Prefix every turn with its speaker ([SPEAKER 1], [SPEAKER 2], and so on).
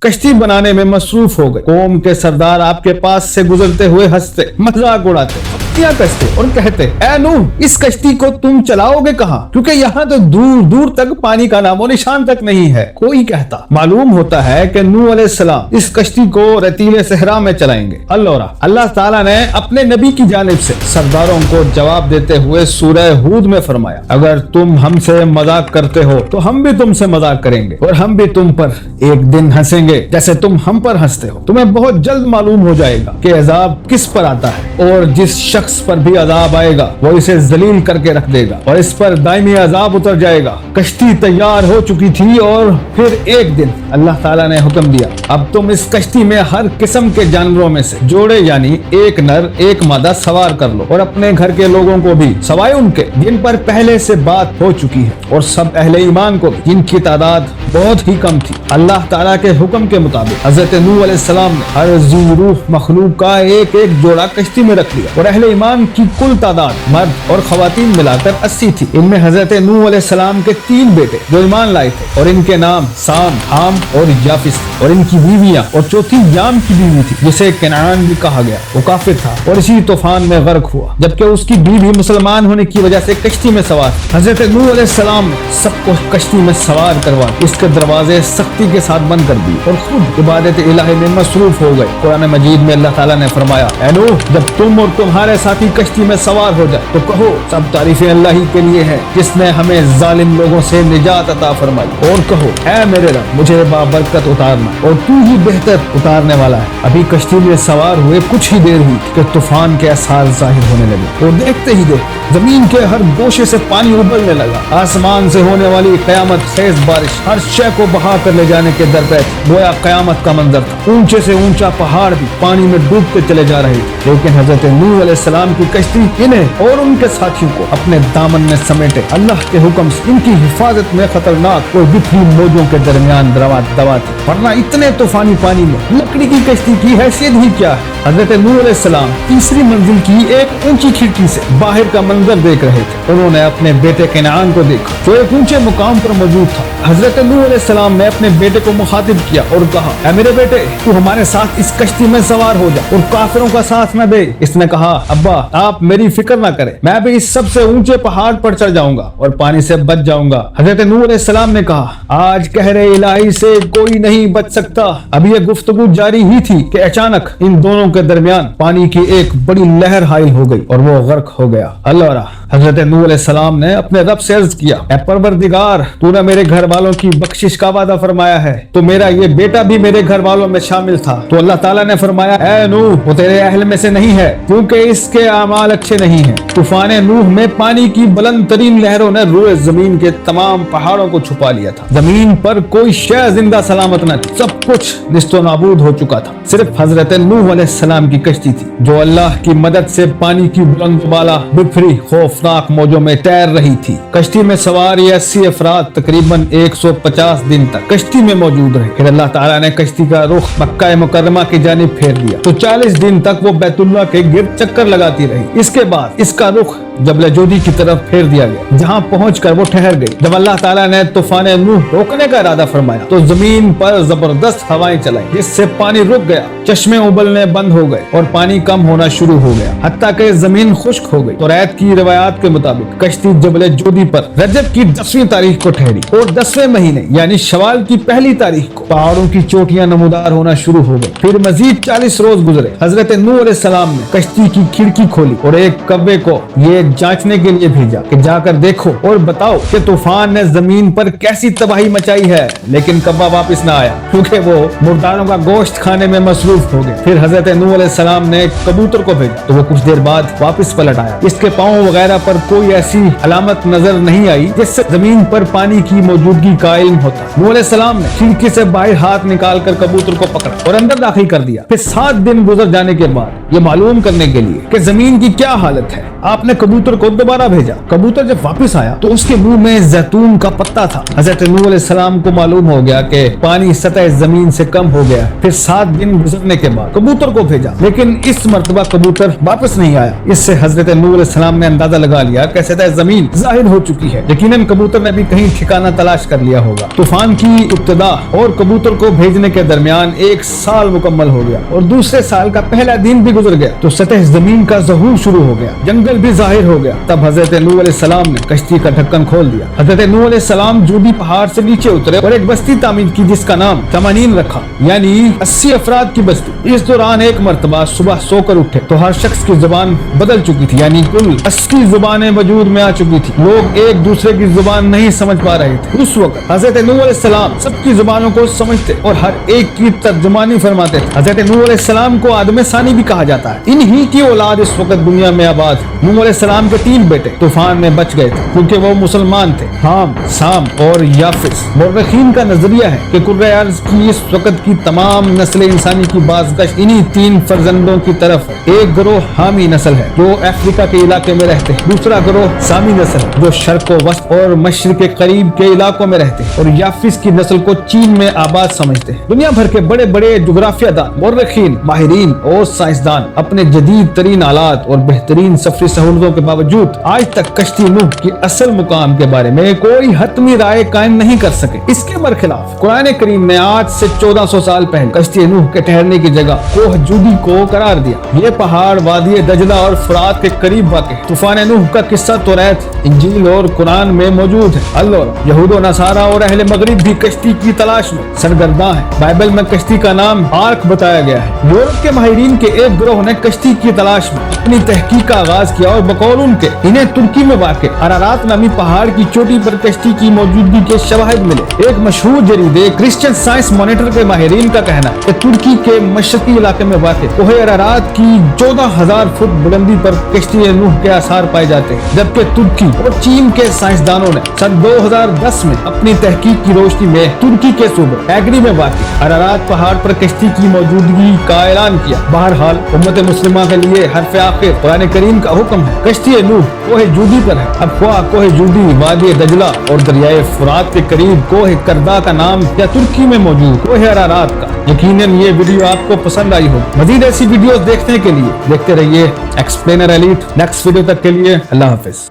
[SPEAKER 1] कश्ती बनाने में मसरूफ हो गए। कौम के सरदार आपके पास से गुजरते हुए हंसते, मजाक उड़ाते, पत्तियां कसते और कहते, ऐ नूह, इस कश्ती को तुम चलाओगे कहाँ? क्योंकि यहाँ तो दूर दूर तक पानी का नामो निशान तक नहीं है। कोई कहता, मालूम होता है कि नूह अलैहिस्सलाम इस कश्ती को रतीले सहरा में चलाएंगे। अल्लाह ताला ने अपने नबी की जानिब से सरदारों को जवाब देते हुए सूरह हूद में फरमाया, अगर तुम हमसे मजाक करते हो तो हम भी तुमसे मजाक करेंगे और हम भी तुम पर एक दिन हंसेंगे जैसे तुम हम पर हंसते हो। तुम्हें बहुत जल्द मालूम हो जाएगा कि अजाब किस पर आता है, और जिस शख्स पर भी अजाब आएगा वो इसे जलील करके रख देगा और इस पर दायमी अजाब उतर जाएगा। कश्ती तैयार हो चुकी थी और फिर एक दिन अल्लाह ताला ने हुक्म दिया, अब तुम इस कश्ती में हर किस्म के जानवरों में से जोड़े यानी एक नर एक मादा सवार कर लो और अपने घर के लोगों को भी, सवाए उनके जिन पर पहले से बात हो चुकी है, और सब अहले ईमान को भी जिनकी तादाद बहुत ही कम थी। अल्लाह ताला के हुक्म के मुताबिक हजरत नूह अलैहिस्सलाम ने हर जी रूह मखलूक का एक एक जोड़ा कश्ती में रख लिया और अहले ईमान की कुल तादाद मर्द और खवातीन मिलाकर 80 थी। इनमें हजरत नूह अलैहिस्सलाम के 3 बेटे जो ईमान लाए थे और इनके नाम साम, हाम और याफिस थे, और इनकी बीवियां, और चौथी याम की बीवी थी जिसे कनान भी कहा गया, वो काफिर था और इसी तूफान में गर्क हुआ, जबकि उसकी बीवी मुसलमान होने की वजह से कश्ती में सवार। हजरत नूह अलैहिस्सलाम ने सबको कश्ती में सवार करवा इसके दरवाजे सख्ती के साथ बंद कर दिए और खुद इबादत इलाही में मसरूफ हो गए। कुरान मजीद में अल्लाह ताला ने फरमाया, ऐ नूह, जब तुम और तुम्हारे साथी कश्ती में सवार हो जाए तो कहो, सब तारीफें अल्लाह ही के लिए है जिसने हमें जालिम लोगों से निजात अता फरमाई, और कहो, ऐ मेरे रब, मुझे बाबरकत उतारना और तू ही बेहतर उतारने वाला है। अभी कश्ती में सवार हुए कुछ ही देर हुई कि तूफान के आसार जाहिर होने लगे और देखते ही देख जमीन के हर गोशे से पानी उबलने लगा। आसमान से होने वाली कयामत खेज बारिश हर शय को बहा कर ले जाने के दर पे गोया कयामत का मंजर था। ऊंचे से ऊंचा पहाड़ भी पानी में डूबते चले जा रहे थे, लेकिन हजरत नूह अलैहिस्सलाम की कश्ती इन्हें और उनके साथियों को अपने दामन में समेटे अल्लाह के हुक्म से इनकी हिफाजत में खतरनाक और बिखरी मौजों के दरमियान दबाती, वरना इतने तूफानी पानी में लकड़ी की कश्ती की हैसियत ही क्या है। हजरत नूह अलैहिस्सलाम तीसरी मंजिल की एक ऊंची खिड़की से बाहर का मंजर देख रहे थे। उन्होंने अपने बेटे कनान को देखा जो एक ऊंचे मुकाम पर मौजूद था। हजरत नूह अलैहिस्सलाम ने अपने बेटे को मुखातिब किया और कहा, ऐ मेरे बेटे, तू हमारे साथ इस कश्ती में सवार हो जा और काफिरों का साथ न दे। इसने कहा, अब्बा, आप मेरी फिक्र न करें, मैं भी इस सबसे ऊंचे पहाड़ पर चढ़ जाऊंगा और पानी से बच जाऊंगा। हजरत नूह अलैहिस्सलाम ने कहा, आज कहरे इलाही से कोई नहीं बच सकता। अभी यह गुफ्तगू जारी ही थी कि अचानक इन दोनों के दरमियान पानी की एक बड़ी लहर हाइल हो गई और वो गर्क हो गया। अल्लाह हजरत नूह अलैहिस्सलाम ने अपने रब से अर्ज किया, ऐ परवरदिगार, तूने मेरे घर वालों की बख्शिश का वादा फरमाया है, तो मेरा ये बेटा भी मेरे घर वालों में शामिल था। तो अल्लाह ताला ने फरमाया, ऐ नूह, वो तेरे अहल में से नहीं है क्योंकि इसके आमाल अच्छे नहीं हैं। तूफान नूह में पानी की बुलंद तरीन लहरों ने रूए जमीन के तमाम पहाड़ों को छुपा लिया था। जमीन पर कोई शय जिंदा सलामत न थी, सब कुछ निस्तो नाबूद हो चुका था। सिर्फ हजरत नूह अलैहिस्सलाम की कश्ती थी जो अल्लाह की मदद से पानी की बुलंद बाला बिफरी खौफनाक मौजों में तैर रही थी। कश्ती में सवार ये 80 अफराद तकरीबन 150 दिन तक कश्ती में मौजूद रहे। फिर अल्लाह ताला ने कश्ती का रुख मक्का मुकर्रमा की जानिब फेर दिया तो 40 दिन तक वो बैतुल्लाह के गिर्द चक्कर लगाती रही। इसके बाद इसका रुख जबल जोदी की तरफ फेर दिया गया, जहाँ पहुंचकर वो ठहर गई। जब अल्लाह ताला ने तूफान नूह रोकने का इरादा फरमाया तो जमीन पर जबरदस्त हवाएं चलाई जिससे पानी रुक गया, चश्मे उबलने बंद हो गए और पानी कम होना शुरू हो गया, हत्ता कि जमीन खुश्क हो गई। तो रैत की रिवायात के मुताबिक कश्ती जबल जोदी पर रजब की 10वीं तारीख को ठहरी और 10वें महीने यानी शवाल की पहली तारीख को पहाड़ों की चोटियां नमूदार होना शुरू हो गई। फिर मजीद 40 रोज गुजरे। हजरत नूह अलैहिस्सलाम ने कश्ती की खिड़की खोली और एक कव्वे को ये जांचने के लिए भेजा कि जाकर देखो और बताओ कि तूफान ने जमीन पर कैसी तबाही मचाई है, लेकिन कव्वा वापस न आया क्योंकि वो मुर्दारों का गोश्त खाने में मसरूफ हो गए। फिर हजरत नूह अलैहिस्सलाम ने कबूतर को भेजा तो वो कुछ देर बाद वापस पलट आया। इसके पांव वगैरह पर कोई ऐसी अलामत नजर नहीं आई जिससे जमीन पर पानी की मौजूदगी का इल्म होता। नूह अलैहिस्सलाम ने खिड़की से बाहर हाथ निकाल कर कबूतर को पकड़ा और अंदर दाखिल कर दिया। फिर 7 दिन गुजर जाने के बाद ये मालूम करने के लिए कि जमीन की क्या हालत है آپ نے کبوتر کو دوبارہ بھیجا. کبوتر جب واپس آیا تو اس کے منہ میں زیتون کا پتا تھا. حضرت نوح علیہ السلام کو معلوم ہو گیا کہ پانی سطح زمین سے کم ہو گیا. پھر 7 دن گزرنے کے بعد کبوتر کو بھیجا, لیکن اس مرتبہ کبوتر واپس نہیں آیا. اس سے حضرت نوح علیہ السلام نے اندازہ لگا لیا کہ سطح زمین ظاہر ہو چکی ہے. یقیناً کبوتر نے بھی کہیں ٹھکانہ تلاش کر لیا ہوگا. طوفان کی ابتدا اور کبوتر کو بھیجنے کے درمیان 1 سال مکمل ہو گیا اور دوسرے سال کا پہلا دن بھی گزر گیا تو سطح زمین کا ظہور شروع ہو گیا, جنگل بھی ظاہر ہو گیا. تب حضرت نوح علیہ السلام نے کشتی کا ڈھکن کھول دیا. حضرت نوح علیہ السلام جودی پہاڑ سے نیچے اترے اور ایک بستی تعمیر کی جس کا نام تمانین رکھا, یعنی 80 افراد کی بستی. اس دوران ایک مرتبہ صبح سو کر اٹھے تو ہر شخص کی زبان بدل چکی تھی, یعنی کل 80 زبانیں وجود میں آ چکی تھی. لوگ ایک دوسرے کی زبان نہیں سمجھ پا رہے تھے. اس وقت حضرت نوح علیہ السلام سب کی زبانوں کو سمجھتے اور ہر ایک کی ترجمانی فرماتے تھے. حضرت نوح علیہ السلام کو آدم ثانی بھی کہا جاتا ہے. انہی کی اولاد اس وقت دنیا میں آباد. نوح علیہ السلام کے 3 بیٹے طوفان میں بچ گئے تھے کیونکہ وہ مسلمان تھے, حام, سام اور یافس. مورخین کا نظریہ ہے کہ کرۂ ارض کی اس وقت کی تمام نسل انسانی کی بازگشت انہی 3 فرزندوں کی طرف ہے. ایک گروہ حامی نسل ہے جو افریقہ کے علاقے میں رہتے ہیں, دوسرا گروہ سامی نسل ہے جو شرق و وسط اور مشرق کے قریب کے علاقوں میں رہتے ہیں, اور یافس کی نسل کو چین میں آباد سمجھتے ہیں. دنیا بھر کے بڑے بڑے جغرافیہ دان, مورخین, ماہرین اور سائنسدان اپنے جدید ترین آلات اور بہترین سفری سہولتوں کے باوجود آج تک کشتی نوح کی اصل مقام کے بارے میں کوئی حتمی رائے قائم نہیں کر سکے. اس کے برخلاف قرآن کریم نے آج سے 1400 سال پہلے کشتی نوح کے ٹھہرنے کی جگہ کوہ جودی کو قرار دیا. یہ پہاڑ وادی دجلہ اور فرات کے قریب واقع ہے. طوفان نوح کا قصہ توریت, انجیل اور قرآن میں موجود ہے. اللہ, یہود و نصارہ اور اہل مغرب بھی کشتی کی تلاش میں سرگرداں ہیں. بائبل میں کشتی کا نام آرک بتایا گیا ہے. یورپ کے ماہرین کے ایک گروہ نے کشتی کی تلاش میں اپنی تحقیق کا آغاز کیا اور بقول ان کے انہیں ترکی میں واقع ارارات نامی پہاڑ کی چوٹی پر کشتی کی موجودگی کے شواہد ملے. ایک مشہور جریدے کرسچن سائنس مانیٹر کے ماہرین کا کہنا ہے کہ ترکی کے مشرقی علاقے میں واقع کوہ ارارات کی 14,000 فٹ بلندی پر کشتی نوح کے آثار پائے جاتے ہیں, جبکہ ترکی اور چین کے سائنسدانوں نے سن 2010 میں اپنی تحقیق کی روشنی میں ترکی کے صوبے ایگری میں واقع ارارات پہاڑ پر کشتی کی موجودگی کا اعلان کیا. بہرحال امت مسلمہ کے لیے حرف آخر قرآن کریم کا حکم ہے. کشتی نوح کوہ جودی پر ہے. اب خواہ کوہ جودی وادی دجلہ اور دریائے فرات کے قریب کوہ کردا کا نام یا ترکی میں موجود کوہ ارارات کا. یقیناً یہ ویڈیو آپ کو پسند آئی ہوگی. مزید ایسی ویڈیوز دیکھنے کے لیے دیکھتے رہیے ایکسپلینر ایلیٹ. نیکسٹ ویڈیو تک کے لیے اللہ حافظ.